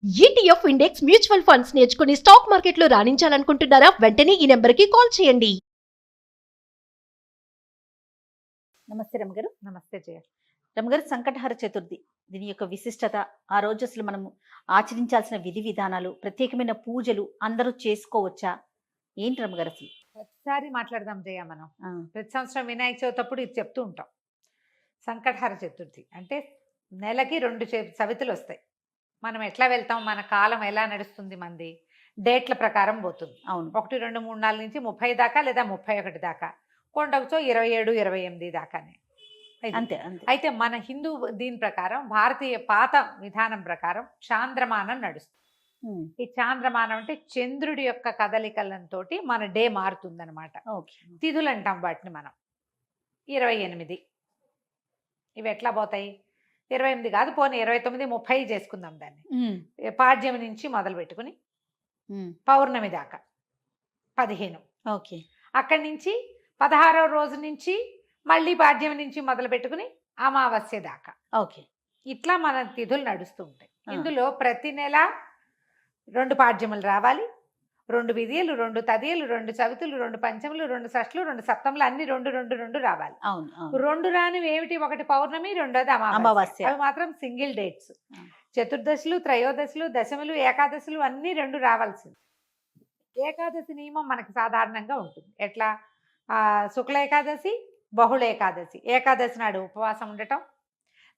ETF index mutual funds నేర్చుకుని stock మార్కెట్లో రాణించాలనుకుంటున్నారా? వెంటనే ఈ నెంబర్కి కాల్ చేయండి. నమస్తే రమగారు. నమస్తే జయ. రమగారు, సంకటహర చతుర్థి దీని యొక్క విశిష్టత, ఆ రోజు అసలు మనము ఆచరించాల్సిన విధి విధానాలు, ప్రత్యేకమైన పూజలు అందరూ చేసుకోవచ్చా? ఏంటి రమగారు అసలు? ప్రతిసారి మాట్లాడదాం జయ. మనం ప్రతి సంవత్సరం వినాయక చవితి అప్పుడు ఇది చెప్తూ ఉంటాం. సంకటహర చతుర్థి అంటే నెలకి 2 చవితులు వస్తాయి. మనం ఎట్లా వెళ్తాం, మన కాలం ఎలా నడుస్తుంది, మంది డేట్ల ప్రకారం పోతుంది. అవును, 1, 2, 3, 4 నుంచి 30 దాకా లేదా 31 దాకా, కొండకుతో 27, 28 దాకానే. అంతే అంతే. అయితే మన హిందూ దీని ప్రకారం, భారతీయ పాత విధానం ప్రకారం చాంద్రమానం నడుస్తుంది. ఈ చాంద్రమానం అంటే చంద్రుడి యొక్క కదలికలతో మన డే మారుతుందన్నమాట. తిథులు అంటాం వాటిని మనం. 28 ఇవి ఎట్లా పోతాయి? 28 కాదు, పోనీ 29, 30 చేసుకుందాం దాన్ని. పాడ్యమి నుంచి మొదలు పెట్టుకుని పౌర్ణమి దాకా 15. ఓకే. అక్కడి నుంచి 16వ రోజు నుంచి మళ్ళీ పాడ్యమి నుంచి మొదలు పెట్టుకుని అమావాస్య దాకా. ఓకే. ఇట్లా మన తిథులు నడుస్తూ ఉంటాయి. ఇందులో ప్రతి నెల 2 పాడ్యములు రావాలి, 2 విధియలు, 2 తదియలు, 2 చవితులు, 2 పంచములు, 2 షష్ఠులు, 2 సప్తములు, అన్ని 2, 2, 2 రావాలి. అవును. 2 రానివి ఏమిటి? ఒకటి పౌర్ణమి, రెండోది అమావాస్య. అవి మాత్రం సింగిల్ డేట్స్. చతుర్దశులు, త్రయోదశులు, దశములు, ఏకాదశులు అన్ని 2 రావాల్సింది. ఏకాదశి నియమం మనకి సాధారణంగా ఉంటుంది. ఎట్లా? శుక్ల ఏకాదశి, బహుళ ఏకాదశి. ఏకాదశి నాడు ఉపవాసం ఉండటం,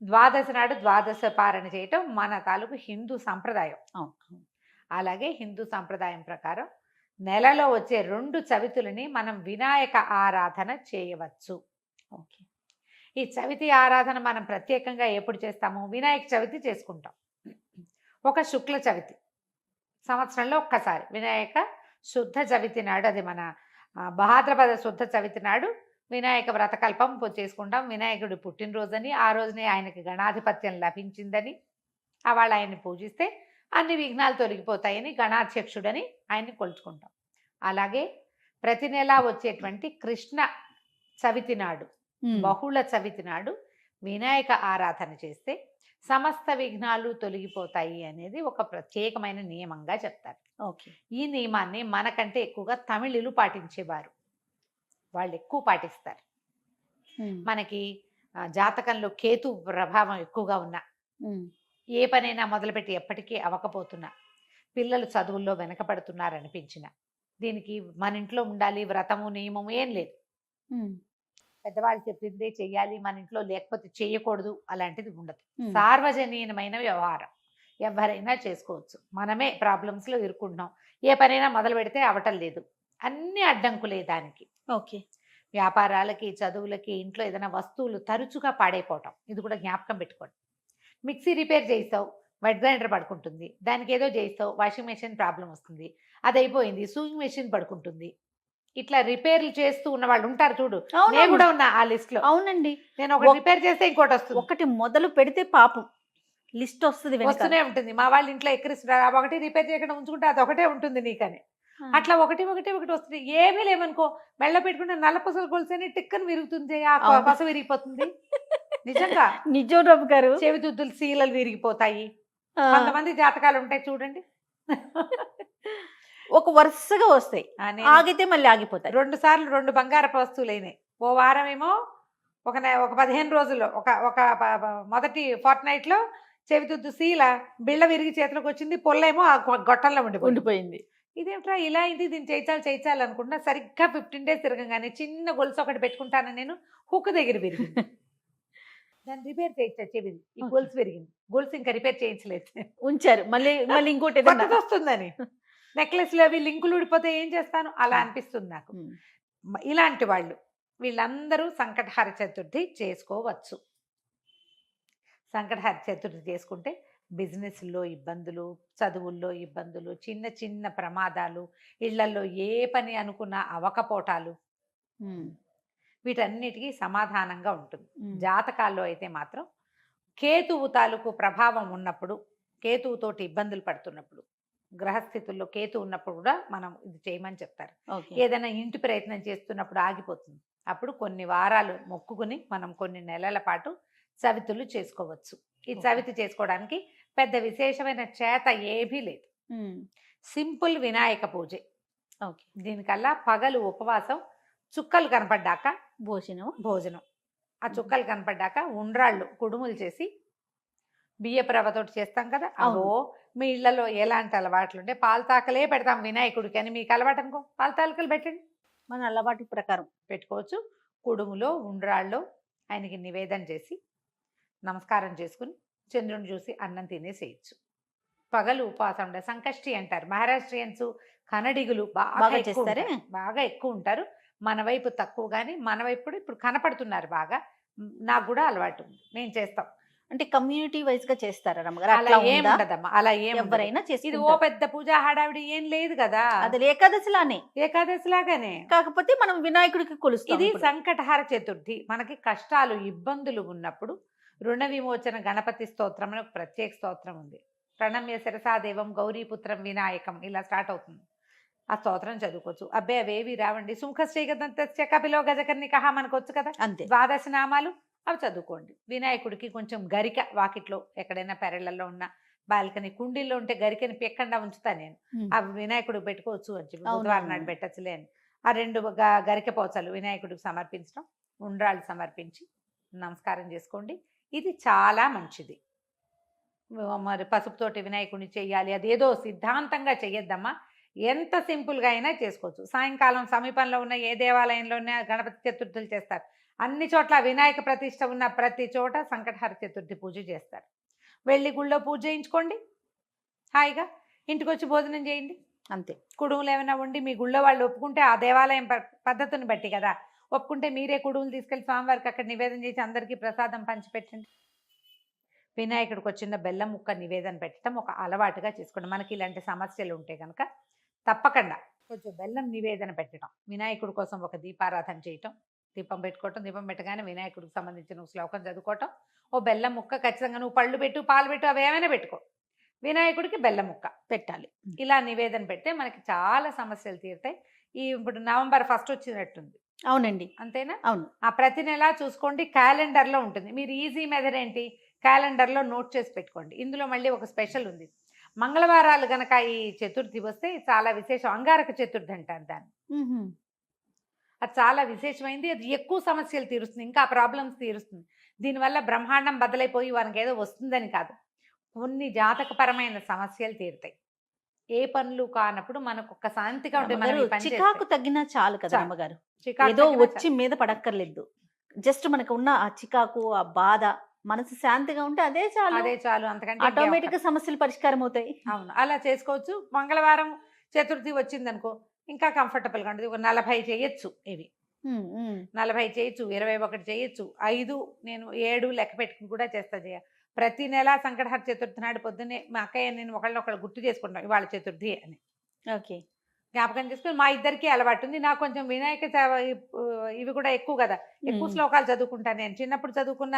ద్వాదశి నాడు ద్వాదశ పారణ చేయటం మన తాలూకు హిందూ సంప్రదాయం. అలాగే హిందూ సంప్రదాయం ప్రకారం నెలలో వచ్చే 2 చవితులని మనం వినాయక ఆరాధన చేయవచ్చు. ఓకే. ఈ చవితి ఆరాధన మనం ప్రత్యేకంగా ఎప్పుడు చేస్తాము? వినాయక చవితి చేసుకుంటాం. ఒక శుక్ల చవితి సంవత్సరంలో ఒక్కసారి వినాయక శుద్ధ చవితి నాడు, అది మన భాద్రపద శుద్ధ చవితి నాడు వినాయక వ్రతకల్పం చేసుకుంటాం. వినాయకుడి పుట్టినరోజని, ఆ రోజునే ఆయనకి గణాధిపత్యం లభించిందని, వాళ్ళు ఆయన్ని పూజిస్తే అన్ని విఘ్నాలు తొలగిపోతాయని గణాధ్యక్షుడని ఆయన్ని కొలుచుకుంటాం. అలాగే ప్రతి నెల వచ్చేటువంటి కృష్ణ చవితి నాడు, బహుళ చవితి నాడు వినాయక ఆరాధన చేస్తే సమస్త విఘ్నాలు తొలగిపోతాయి అనేది ఒక ప్రత్యేకమైన నియమంగా చెప్తారు. ఓకే. ఈ నియమాన్ని మనకంటే ఎక్కువగా తమిళులు పాటించేవారు. వాళ్ళు ఎక్కువ పాటిస్తారు. మనకి జాతకంలో కేతు ప్రభావం ఎక్కువగా ఉన్నా, ఏ పనైనా మొదలుపెట్టి ఎప్పటికీ అవ్వకపోతున్నా, పిల్లలు చదువుల్లో వెనకపడుతున్నారనిపించిన, దీనికి మన ఇంట్లో ఉండాలి వ్రతము నియమము ఏం లేదు. పెద్దవాళ్ళు చెప్పిందే చెయ్యాలి, మన ఇంట్లో లేకపోతే చేయకూడదు, అలాంటిది ఉండదు. సార్వజనీయమైన వ్యవహారం, ఎవరైనా చేసుకోవచ్చు. మనమే ప్రాబ్లమ్స్లో ఇరుక్కుంటున్నాం. ఏ పనైనా మొదలు పెడితే అవటం లేదు, అన్ని అడ్డంకులే దానికి. ఓకే. వ్యాపారాలకి, చదువులకి, ఇంట్లో ఏదైనా వస్తువులు తరచుగా పాడైపోవటం, ఇది కూడా జ్ఞాపకం పెట్టుకోండి. మిక్సీ రిపేర్ చేయిస్తావు, వెట్ గ్రైండర్ పడుకుంటుంది. దానికి ఏదో చేయిస్తావు, వాషింగ్ మెషిన్ ప్రాబ్లం వస్తుంది, అది అయిపోయింది, సూయింగ్ మెషిన్ పడుకుంటుంది. ఇట్లా రిపేర్లు చేస్తూ ఉన్న వాళ్ళు ఉంటారు చూడు. నేను కూడా ఉన్నా ఆ లిస్ట్ లో. అవునండి. నేను ఒకటి రిపేర్ చేస్తే ఇంకోటి వస్తుంది. ఒకటి మొదలు పెడితే పాపం లిస్ట్ వస్తూనే ఉంటుంది. మా వాళ్ళ ఇంట్లో ఎక్కిరిస్తున్నారు, ఒకటి రిపేర్ చేయకుండా ఉంచుకుంటే అది ఒకటే ఉంటుంది నీకని. అట్లా ఒకటి వస్తుంది. ఏమీ లేవనుకో, మెళ్ళ పెట్టుకుంటే నల్ల పసలు కొలిసేనే టిక్కని విరుగుతుంది, ఆ పస విరిగిపోతుంది. నిజంగా నిజం రఘు గారు. చెవిదుద్దులు సీలలు విరిగిపోతాయి. కొంతమంది జాతకాలు ఉంటాయి చూడండి, ఒక వరుసగా వస్తాయి, ఆగితే మళ్ళీ ఆగిపోతాయి. 2 సార్లు 2 బంగారపు వస్తువులు అయినాయి. ఓ వారం ఏమో ఒక 15 రోజుల్లో ఒక మొదటి ఫోర్ట్నైట్ లో చెవిదుద్దు సీల బిళ్ళ విరిగి చేతిలోకి వచ్చింది, పొల్లేమో ఆ గొట్టంలో ఉండిపోయింది. ఇదేమిట్రా ఇలా అయింది, దీన్ని చేయించాలి అనుకుంటున్నా. సరిగ్గా 15 days తిరగగానే చిన్న గొలుసు ఒకటి పెట్టుకుంటాను నేను, హుక్ దగ్గర విరిగింది. దాన్ని రిపేర్ చేయించా, చెవిది ఈ గొలుసు విరిగింది. గొలుసు ఇంకా రిపేర్ చేయించలేదు, ఉంచారు. మళ్ళీ ఇంకోటి వస్తుందని. నెక్లెస్లు అవి లింకులు ఊడిపోతే ఏం చేస్తాను, అలా అనిపిస్తుంది నాకు. ఇలాంటి వాళ్ళు వీళ్ళందరూ సంకటహర చతుర్థి చేసుకోవచ్చు. సంకటహర చతుర్థి చేసుకుంటే బిజినెస్లో ఇబ్బందులు, చదువుల్లో ఇబ్బందులు, చిన్న చిన్న ప్రమాదాలు, ఇళ్లలో ఏ పని అనుకున్నా అవకపోటాలు, వీటన్నిటికీ సమాధానంగా ఉంటుంది. జాతకాల్లో అయితే మాత్రం కేతువు తాలూకు ప్రభావం ఉన్నప్పుడు, కేతువుతోటి ఇబ్బందులు పడుతున్నప్పుడు, గ్రహస్థితుల్లో కేతు ఉన్నప్పుడు కూడా మనం ఇది చేయమని చెప్తారు. ఏదైనా ఇంటి ప్రయత్నం చేస్తున్నప్పుడు ఆగిపోతుంది, అప్పుడు కొన్ని వారాలు మొక్కుకుని మనం కొన్ని నెలల పాటు చవితులు చేసుకోవచ్చు. ఈ చవితి చేసుకోవడానికి పెద్ద విశేషమైన చేత ఏమీ లేదు. సింపుల్ వినాయక పూజే. ఓకే. దీనికల్లా పగలు ఉపవాసం, చుక్కలు కనపడ్డాక భోజనం. ఆ చుక్కలు కనపడ్డాక ఉండ్రాళ్ళు కుడుములు చేసి బియ్యపు రవ్వతోటి చేస్తాం కదా. అవును. అవో మీ ఇళ్లలో ఎలాంటి అలవాట్లు ఉంటే పాలతాకలే పెడతాం వినాయకుడికి అని మీకు అలవాటు అనుకో, పాలతాకలు పెట్టండి, మన అలవాటు ప్రకారం పెట్టుకోవచ్చు. కుడుములో ఉండ్రాళ్ళు ఆయనకి నివేదన చేసి నమస్కారం చేసుకుని చంద్రుని చూసి అన్నం తినేసేయచ్చు. పగలు ఉపవాసం ఉండే సంకష్టి అంటారు. మహారాష్ట్రియన్స్ కన్నడిగులు బాగా ఎక్కువ చేస్తారే? ఉంటారు. బాగా ఎక్కువ ఉంటారు. మన వైపు తక్కువ, కానీ మన వైపు కూడా ఇప్పుడు కనపడుతున్నారు బాగా. నాకు కూడా అలవాటు ఉంది, నేను చేస్తాం. అంటే కమ్యూనిటీ వైజ్ గా చేస్తారా రమ్మగారు? అలా అట్లా ఏం ఉందా? ఉండదమ్మా, అలా ఏం ఉండదు. ఎవరైనా ఇది ఓ చేసుకుంటారు. పెద్ద పూజ హడావిడి ఏం లేదు కదా. అది ఏకాదశిలానే, ఏకాదశి లాగానే. కాకపోతే మనం వినాయకుడికి కొలుస్తాం ఇది ఇప్పుడు. సంకటహార చతుర్థి. మనకి కష్టాలు ఇబ్బందులు ఉన్నప్పుడు రుణ విమోచన గణపతి స్తోత్రం అని ఒక ప్రత్యేక స్తోత్రం ఉంది. ప్రణమ్య శిరసాదేవం గౌరీపుత్రం వినాయకం ఇలా స్టార్ట్ అవుతుంది. ఆ స్తోత్రం చదువుకోవచ్చు. అబ్బే అవేవి రావండి. సుముఖశ్రీగదంతస్య కపిలో గజకర్ణికః మనకు వచ్చు కదా, అంతే. ద్వాదశ నామాలు, అవి చదువుకోండి. వినాయకుడికి కొంచెం గరిక వాకిట్లో ఎక్కడైనా పెరళ్ళల్లో ఉన్న బాల్కనీ కుండీల్లో ఉంటే గరికని పెక్కండా ఉంచుతా నేను. అవి వినాయకుడికి పెట్టుకోవచ్చు అని చెప్పి, అవును, బుధవారం అవును. నాడు పెట్టచ్చులే అని ఆ 2 గరిక పోచలు వినాయకుడికి సమర్పించడం, ఉండ్రాళ్ళు సమర్పించి నమస్కారం చేసుకోండి. ఇది చాలా మంచిది. మరి పసుపుతోటి వినాయకుడిని చెయ్యాలి అదేదో సిద్ధాంతంగా చెయ్యొద్దమ్మా. ఎంత సింపుల్గా అయినా చేసుకోవచ్చు. సాయంకాలం సమీపంలో ఉన్న ఏ దేవాలయంలోనే గణపతి చతుర్థులు చేస్తారు. అన్ని చోట్ల వినాయక ప్రతిష్ట ఉన్న ప్రతి చోట సంకటహర చతుర్థి పూజ చేస్తారు. వెళ్ళి గుళ్ళో పూజ చేయించుకోండి, హాయిగా ఇంటికి వచ్చి భోజనం చేయండి. అంతే. కుడుములు ఏమైనా ఉండి మీ గుళ్ళో వాళ్ళు ఒప్పుకుంటే, ఆ దేవాలయం పద్ధతిని బట్టి కదా, ఒప్పుకుంటే మీరే కుడుములు తీసుకెళ్ళి స్వామివారికి అక్కడ నివేదన చేసి అందరికీ ప్రసాదం పంచిపెట్టండి. వినాయకుడికి వచ్చిన బెల్లం ముక్క నివేదన పెట్టడం ఒక అలవాటుగా చేసుకోండి. మనకి ఇలాంటి సమస్యలు ఉంటే కనుక తప్పకుండా కొంచెం బెల్లం నివేదన పెట్టడం, వినాయకుడి కోసం ఒక దీపారాధన చేయటం, దీపం పెట్టుకోవటం, దీపం పెట్టగానే వినాయకుడికి సంబంధించిన శ్లోకం చదువుకోవటం, ఓ బెల్లం ముక్క ఖచ్చితంగా, నువ్వు పళ్ళు పెట్టు పాలు పెట్టు అవి ఏమైనా పెట్టుకో, వినాయకుడికి బెల్లం ముక్క పెట్టాలి. ఇలా నివేదన పెడితే మనకి చాలా సమస్యలు తీరుతాయి. ఇప్పుడు నవంబర్ 1 వచ్చినట్టుంది, అవునండి, అంతేనా? అవును. ఆ ప్రతి నెల చూసుకోండి, క్యాలెండర్లో ఉంటుంది. మీరు ఈజీ మెథడ్ ఏంటి, క్యాలెండర్లో నోట్ చేసి పెట్టుకోండి. ఇందులో మళ్ళీ ఒక స్పెషల్ ఉంది. మంగళవారాలు గనక ఈ చతుర్థి వస్తే చాలా విశేషం. అంగారక చతుర్థి అంటారు దాన్ని. అది చాలా విశేషమైంది. అది ఎక్కువ సమస్యలు తీరుస్తుంది, ఇంకా ప్రాబ్లమ్స్ తీరుస్తుంది. దీనివల్ల బ్రహ్మాండం బద్దలైపోయి వారికి ఏదో వస్తుందని కాదు, కొన్ని జాతకపరమైన సమస్యలు తీరుతాయి. ఏ పనులు కానప్పుడు మనకు ఒక శాంతిగా ఉంటుంది. మనం ఈ పని చికాకు చేస్తే. తగ్గినా చాలు కదా చాలు. అమ్మగారు. చికాకు ఏదో తగ్గినా వచ్చి మీద పడక్కర్లేదు. జస్ట్ మనకు ఉన్న ఆ చికాకు, ఆ బాధ, మనసు శాంతిగా ఉంటే అదే చాలు. అదే చాలు, అంతకంటే ఆటోమేటిక్ గా సమస్యలు పరిష్కారం అవుతాయి. అవును, అలా చేసుకోవచ్చు. మంగళవారం చతుర్థి వచ్చిందనుకో ఇంకా కంఫర్టబుల్గా ఉంటుంది. ఒక 40 చేయొచ్చు. ఇవి 40 చేయొచ్చు, 21 చేయొచ్చు, 5 నేను 7 లెక్క పెట్టుకుని కూడా చేస్తా. ప్రతి నెల సంకటహర చతుర్థి నాడు పొద్దున్నే మా అక్కయ్య నేను ఒకళ్ళు గుర్తు చేసుకుంటాం ఇవాళ చతుర్థి అని. ఓకే. జ్ఞాపకం చేసుకుని మా ఇద్దరికి అలవాటు ఉంది. నాకు కొంచెం వినాయక ఇవి కూడా ఎక్కువ కదా, ఎక్కువ శ్లోకాలు చదువుకుంటాను. నేను చిన్నప్పుడు చదువుకున్న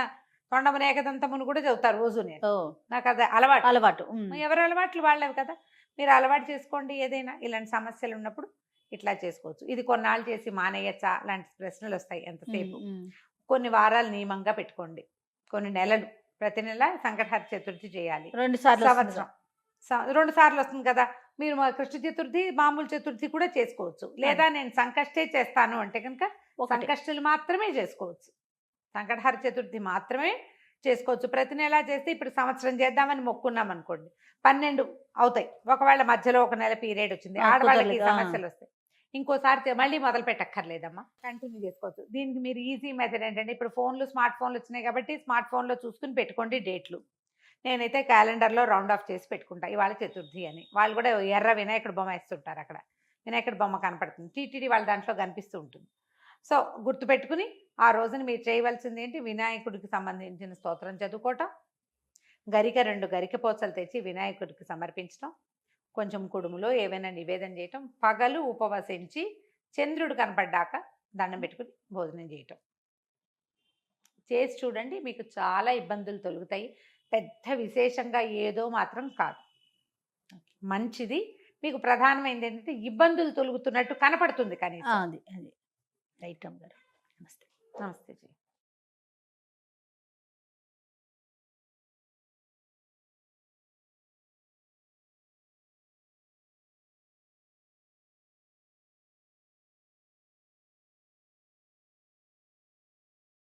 తొండమున ఏకదంతమును కూడా చదువుతారు రోజు నేను. నాకు అది అలవాటు. ఎవరి అలవాట్లు వాళ్ళవి కదా, మీరు అలవాటు చేసుకోండి. ఏదైనా ఇలాంటి సమస్యలు ఉన్నప్పుడు ఇట్లా చేసుకోవచ్చు. ఇది కొన్నాళ్ళు చేసి మానేయచ్చా లాంటి ప్రశ్నలు వస్తాయి ఎంతసేపు. కొన్ని వారాలు నియమంగా పెట్టుకోండి, కొన్ని నెలలు, ప్రతి నెల సంకటహర చతుర్థి చేయాలి. 2 సార్లు సంవత్సరం 2 సార్లు వస్తుంది కదా. మీరు కృష్ణ చతుర్థి మామూలు చతుర్థి కూడా చేసుకోవచ్చు. లేదా నేను సంకష్టే చేస్తాను అంటే కనుక సంకష్టులు మాత్రమే చేసుకోవచ్చు, సంకటహర చతుర్థి మాత్రమే చేసుకోవచ్చు. ప్రతి నెల చేస్తే ఇప్పుడు సంవత్సరం చేద్దామని మొక్కున్నాం అనుకోండి, 12 అవుతాయి. ఒకవేళ మధ్యలో ఒక నెల పీరియడ్ వచ్చింది, ఆడవాళ్ళకి సమస్యలు వస్తాయి, ఇంకోసారి మళ్ళీ మొదలు పెట్టక్కర్లేదమ్మా, కంటిన్యూ చేసుకోవచ్చు. దీనికి మీరు ఈజీ మెథడ్ ఏంటంటే, ఇప్పుడు స్మార్ట్ ఫోన్లు వచ్చినాయి కాబట్టి స్మార్ట్ ఫోన్లో చూసుకుని పెట్టుకోండి డేట్లు. నేనైతే క్యాలెండర్లో రౌండ్ ఆఫ్ చేసి పెట్టుకుంటా ఇవాళ చతుర్థి అని. వాళ్ళు కూడా ఎర్ర వినాయకుడు బొమ్మ వేస్తుంటారు, అక్కడ వినాయకుడి బొమ్మ కనపడుతుంది, టీటీడీ వాళ్ళ దాంట్లో కనిపిస్తూ ఉంటుంది. సో గుర్తుపెట్టుకుని ఆ రోజున మీరు చేయవలసింది ఏంటి, వినాయకుడికి సంబంధించిన స్తోత్రం చదువుకోవటం, 2 గరిక పోచలు తెచ్చి వినాయకుడికి సమర్పించడం, కొంచెం కుడుములో ఏవైనా నివేదన చేయటం, పగలు ఉపవసించి చంద్రుడు కనపడ్డాక దండం పెట్టుకుని భోజనం చేయటం చేసి చూడండి. మీకు చాలా ఇబ్బందులు తొలుగుతాయి. పెద్ద విశేషంగా ఏదో మాత్రం కాదు, మంచిది. మీకు ప్రధానమైనది ఏంటంటే ఇబ్బందులు తొలుగుతున్నట్టు కనపడుతుంది కనీసం. అది రైట్ అమ్మగారు. నమస్తే. నమస్తే జీ.